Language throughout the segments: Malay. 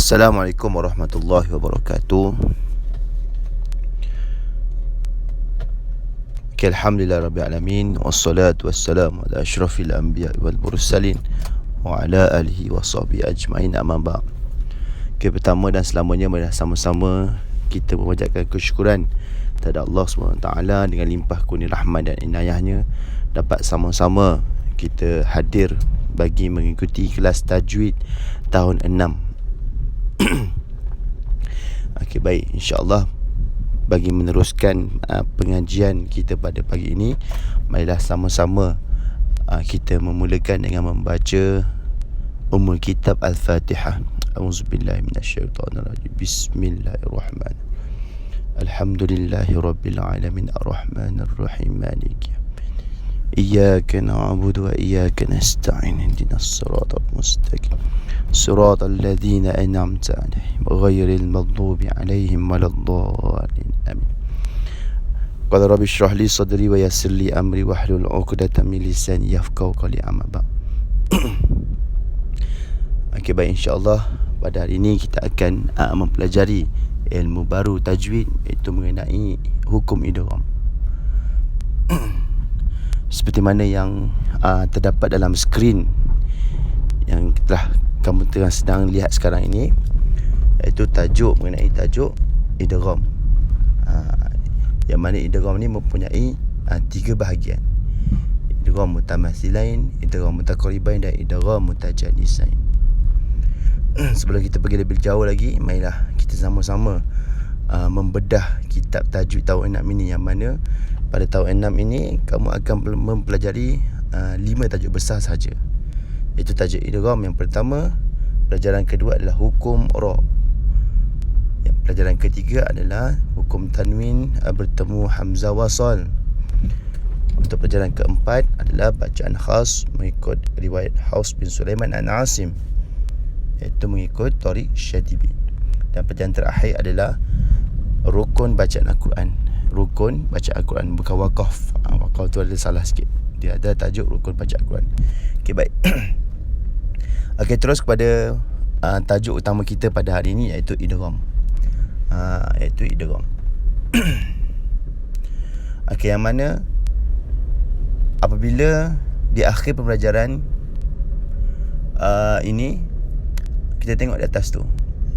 Assalamualaikum warahmatullahi wabarakatuh. Alhamdulillah rabbil alamin, wassalatu wassalamu ala asyrafil anbiya wal mursalin wa ala alihi washabihi ajmain, amma ba'd. Pertama dan selamanya mari sama-sama kita memanjatkan kesyukuran kepada Allah SWT dengan limpah kurnia rahmat dan inayahnya dapat sama-sama kita hadir bagi mengikuti kelas tajwid tahun 6. Okey, baik, insya-Allah bagi meneruskan pengajian kita pada pagi ini, marilah sama-sama kita memulakan dengan membaca Ummul Kitab Al-Fatihah. A'udzubillahi minasyaitonirrajim. Bismillahirrahmanirrahim. Alhamdulillahirabbil alamin, arrahmanirrahim, maliki iyyaka na'budu wa iyyaka nasta'in, ihdinas siratal mustaqim siratal ladzina an'amta 'alaihim ghairil maghdubi 'alaihim waladdallin, amin. Qala rabbi shrah li sadri wa yassir li amri wahlul 'uqdatam min lisani yafqahu qawli, amma ba'd. Okey, baik, insya-Allah pada hari ini kita akan mempelajari ilmu baru tajwid, iaitu mengenai hukum idgham. Seperti mana yang terdapat dalam skrin yang telah kamu tengah sedang lihat sekarang ini, iaitu tajuk mengenai tajuk idgham. Yang mana idgham ni mempunyai 3 bahagian: idgham mutamathilain, idgham mutaqaribain dan idgham mutajanisain. Sebelum kita pergi lebih jauh lagi, marilah kita sama-sama membedah kitab tajwid tahun 6 ini, yang mana pada tahun 6 ini kamu akan mempelajari 5 tajuk besar sahaja, iaitu tajuk idgham yang pertama. Pelajaran kedua adalah hukum ra. Pelajaran ketiga adalah hukum tanwin bertemu hamzah wasal. Untuk pelajaran keempat adalah bacaan khas mengikut riwayat Haus bin Sulaiman an Asim, iaitu mengikut Tariq Syatibi. Dan pelajaran terakhir adalah rukun bacaan Al-Quran. Rukun baca Al-Quran, bukan waqaf. Waqaf tu ada salah sikit, dia ada tajuk rukun baca Al-Quran. Okey, baik. Okey, terus kepada tajuk utama kita pada hari ini, iaitu idgham. Iaitu idgham. Okey, yang mana apabila di akhir pembelajaran ini, kita tengok di atas tu,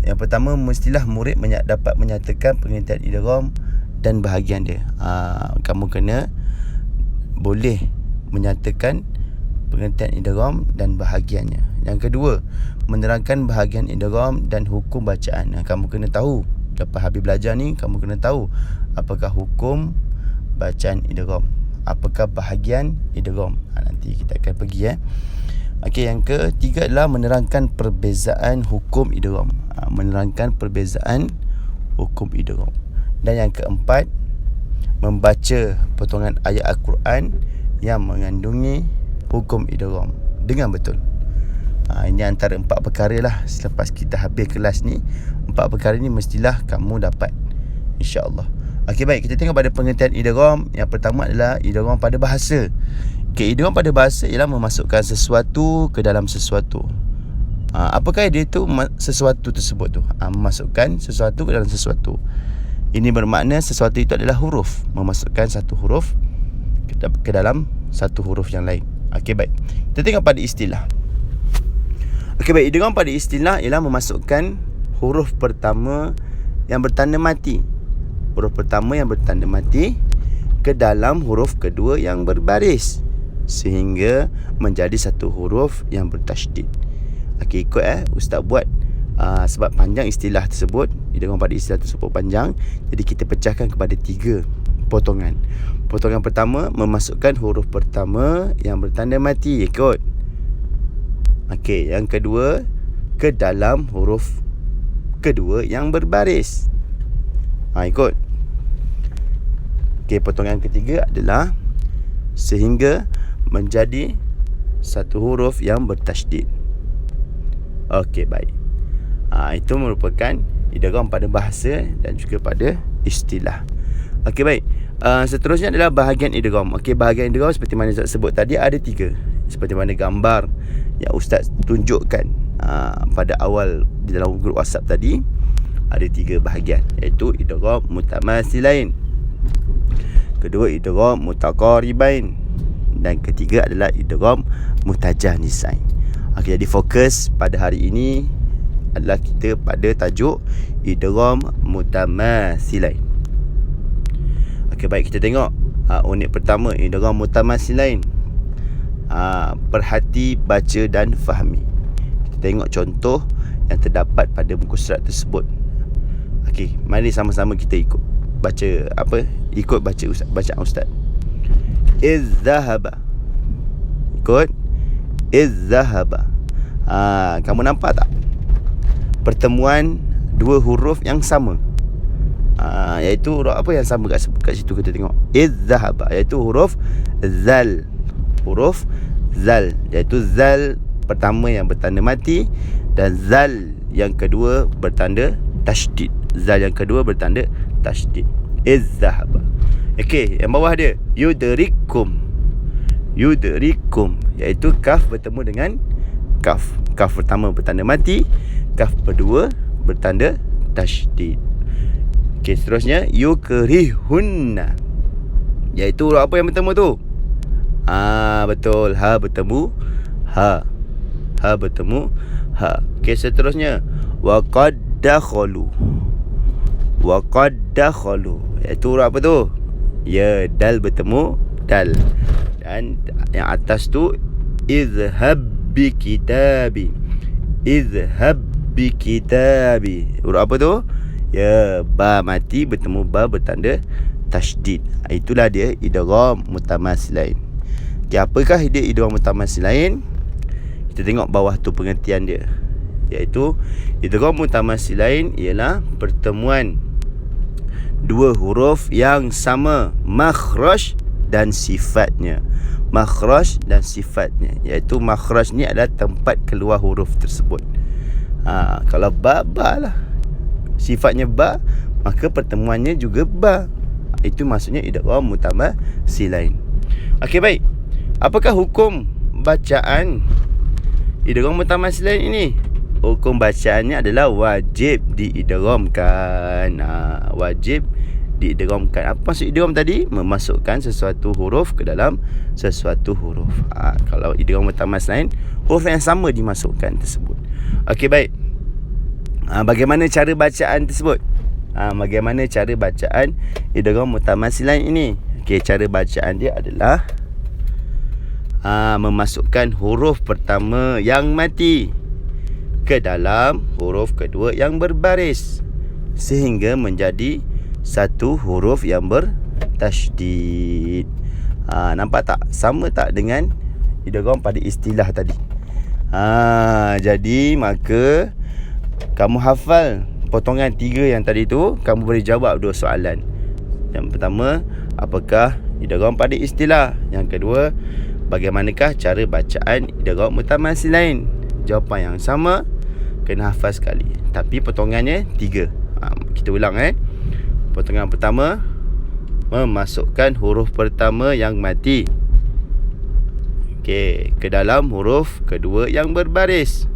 yang pertama mestilah murid dapat menyatakan pengertian idgham dan bahagian dia. Kamu kena boleh menyatakan pengertian idgham dan bahagiannya. Yang kedua, menerangkan bahagian idgham dan hukum bacaan. Kamu kena tahu, lepas habis belajar ni, kamu kena tahu apakah hukum bacaan idgham, apakah bahagian idgham. Nanti kita akan pergi. Okey, yang ketiga adalah menerangkan perbezaan hukum idgham. Menerangkan perbezaan hukum idgham. Dan yang keempat, membaca potongan ayat Al-Quran yang mengandungi hukum idgham dengan betul. Ini antara 4 perkara lah. Selepas kita habis kelas ni, 4 perkara ni mestilah kamu dapat, insya-Allah. Okey, baik, kita tengok pada pengertian idgham. Yang pertama adalah idgham pada bahasa. Okey, idgham pada bahasa ialah memasukkan sesuatu ke dalam sesuatu. Apakah dia tu sesuatu tersebut tu? Memasukkan sesuatu ke dalam sesuatu. Ini bermakna sesuatu itu adalah huruf, memasukkan satu huruf ke dalam satu huruf yang lain. Okey, baik, kita tengok pada istilah. Okey, baik, idgham pada istilah ialah memasukkan huruf pertama yang bertanda mati. Huruf pertama yang bertanda mati ke dalam huruf kedua yang berbaris, sehingga menjadi satu huruf yang bertasydid. Okey, ikut Ustaz buat sebab panjang istilah tersebut, idgham pada istilah tersebut panjang, jadi kita pecahkan kepada 3 potongan. Potongan pertama, memasukkan huruf pertama yang bertanda mati, ikut. Okey, yang kedua, ke dalam huruf kedua yang berbaris, ikut. Okey, potongan ketiga adalah sehingga menjadi satu huruf yang bertasydid. Okey, baik. Itu merupakan idgham pada bahasa dan juga pada istilah. Okey, baik. Seterusnya adalah bahagian idgham. Okey, bahagian idgham seperti mana Ustaz sebut tadi ada 3. Seperti mana gambar yang Ustaz tunjukkan. pada awal di dalam grup WhatsApp tadi, ada 3 bahagian, iaitu idgham mutamathilain, kedua idgham mutaqaribain, dan ketiga adalah idgham mutajanisain. Okey, jadi fokus pada hari ini adalah kita pada tajuk idgham mutamathilain. Okey, baik, kita tengok unit pertama, idgham mutamathilain. Perhati, baca dan fahami. Kita tengok contoh yang terdapat pada muka surat tersebut. Okey, mari sama-sama kita ikut baca bacaan ustaz. Izzahaba. Ikut. Izzahaba. Kamu nampak tak pertemuan dua huruf yang sama? Iaitu huruf apa yang sama kat situ? Kita tengok Izzahaba, iaitu huruf zal. Huruf zal, iaitu zal pertama yang bertanda mati dan zal yang kedua bertanda tasydid. Zal yang kedua bertanda tasydid. Izzahaba. Okey, yang bawah dia yudrikum. Yudrikum, iaitu kaf bertemu dengan kaf. Kaf pertama bertanda mati, kaf kedua bertanda tasydid. Okey, seterusnya yukrihunna, iaitu huruf apa yang bertemu tu? Betul, ha bertemu ha. Ha bertemu ha. Okey, seterusnya wa qad dakhalu. Wa qad dakhalu, iaitu huruf apa tu? Ya, dal bertemu dal. Dan yang atas tu izhab bi kitabi. Izhab bi kitabi, huruf apa tu? Ya, ba mati bertemu ba bertanda tasydid. Itulah dia idgham mutamathilain. Okay, apakah dia idgham mutamathilain? Kita tengok bawah tu pengertian dia, iaitu idgham mutamathilain ialah pertemuan dua huruf yang sama makhraj dan sifatnya. Makhraj dan sifatnya, iaitu makhraj ni adalah tempat keluar huruf tersebut. Kalau ba lah, sifatnya ba, maka pertemuannya juga ba. Itu maksudnya idgham mutamathilain. Okey, baik. Apakah hukum bacaan idgham mutamathilain ini? Hukum bacaannya adalah wajib diidghamkan. Wajib diidghamkan. Apa maksud idgham tadi? Memasukkan sesuatu huruf ke dalam sesuatu huruf. Kalau idgham mutamathilain, huruf yang sama dimasukkan tersebut. Okey, baik. Bagaimana cara bacaan tersebut? Bagaimana cara bacaan idgham mutamathilain ini? Okey, cara bacaan dia adalah memasukkan huruf pertama yang mati ke dalam huruf kedua yang berbaris sehingga menjadi satu huruf yang bertasydid. Nampak tak? Sama tak dengan idgham pada istilah tadi? Jadi maka kamu hafal potongan 3 yang tadi tu, kamu boleh jawab 2 soalan. Yang pertama, apakah idgham pada istilah? Yang kedua, bagaimanakah cara bacaan idgham mutamathilain? Jawapan yang sama, kena hafal sekali. Tapi potongannya 3. Kita ulang Potongan pertama, memasukkan huruf pertama yang mati ke dalam huruf kedua yang berbaris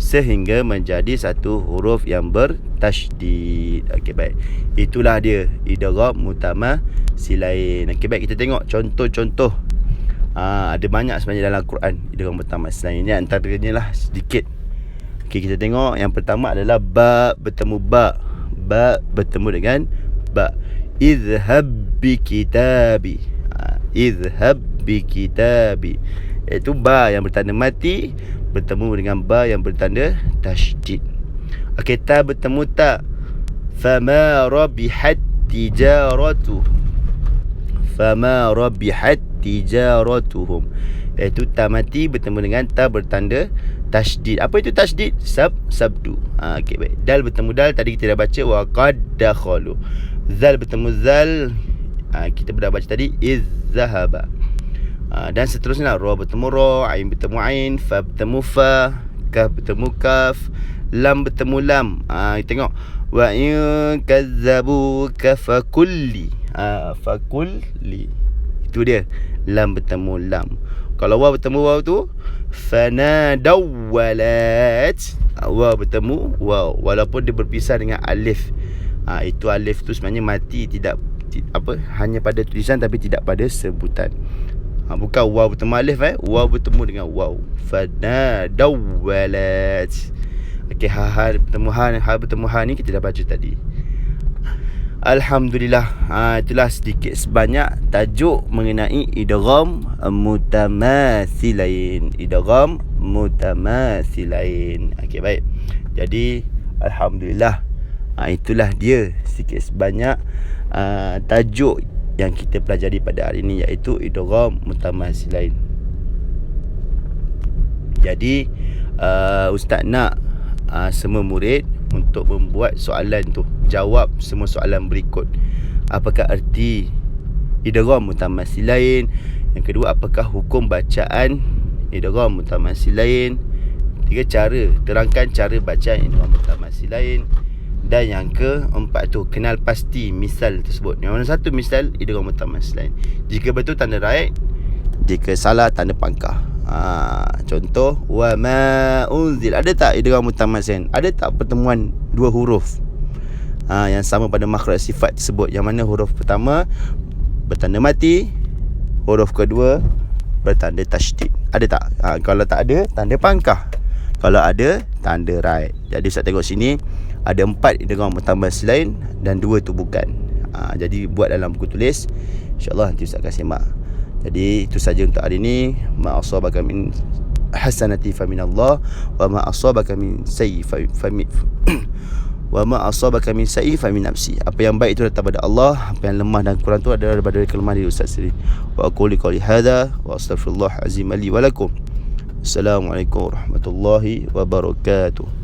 sehingga menjadi satu huruf yang bertasydid. Okey, baik. Itulah dia idgham mutamathilain. Okey, baik, kita tengok contoh-contoh. Ada banyak sebenarnya dalam Quran idgham mutamathilain. Ini antaranya lah sedikit. Okey, kita tengok yang pertama adalah ba bertemu ba. Ba bertemu dengan ba. Izhab bi kitabi. Izhab bi kitabi, iaitu ba yang bertanda mati bertemu dengan ba yang bertanda tasydid. Okey, ta bertemu ta. Fama rabihat tijaratu. Fama rabihat tijaratuhum, iaitu ta mati bertemu dengan ta bertanda tasydid. Apa itu tasydid? Sabdu. Okey, baik. Dal bertemu dal, tadi kita dah baca wa qad dakhalu. Zal bertemu zal, kita dah baca tadi izzahaba. Dan seterusnya, ra bertemu ra, ain bertemu ain, fa bertemu fa, kaf bertemu kaf, lam bertemu lam. Kita tengok wa in kazzabuka fakulli. Fakulli, itu dia, lam bertemu lam. Kalau waw bertemu waw tu Fanadaw walat. Waw bertemu waw, walaupun dia berpisah dengan alif. Itu alif tu sebenarnya mati, tidak hanya pada tulisan tapi tidak pada sebutan. Bukan waw bertemu alif, waw bertemu dengan waw. Fanadaw walat. Okey, ha bertemu ha ni kita dah baca tadi. Alhamdulillah. Itulah sedikit sebanyak tajuk mengenai idgham mutamathilain. Idgham mutamathilain. Okey, baik. Jadi alhamdulillah, itulah dia sedikit sebanyak tajuk yang kita pelajari pada hari ini, iaitu idgham mutamathilain. Jadi ustaz nak semua murid untuk membuat soalan tu, jawab semua soalan berikut. Apakah erti idgham mutamathilain? Yang kedua, apakah hukum bacaan idgham mutamathilain? 3, terangkan cara bacaan idgham mutamathilain. Dan yang keempat tu, kenal pasti misal tersebut. Yang mana satu misal idgham mutamathilain? Jika betul tanda right, jika salah tanda pangkah. Contoh, wa ma unzil. Ada tak idgham mutamathilain? Ada tak pertemuan dua huruf yang sama pada makhraj sifat tersebut? Yang mana huruf pertama bertanda mati, huruf kedua bertanda tasydid. Ada tak? Kalau tak ada, tanda pangkah. Kalau ada, tanda right. Jadi Ustaz tengok sini ada 4 idgham mutamathilain dan 2 tu bukan. Jadi buat dalam buku tulis. InsyaAllah nanti Ustaz akan semak. Jadi itu saja untuk hari ini. Ma asabaka min hasanati fa minallah, wa ma asabaka min sayyi fa wa ma asabaka min sayyi fa min nafsi. Apa yang baik itu datang daripada Allah, apa yang lemah dan kurang itu adalah daripada kelemahan diri Ustaz sendiri. Wa aqulu qouli hadza wa astaghfirullah azim li wa lakum. Assalamualaikum warahmatullahi wabarakatuh.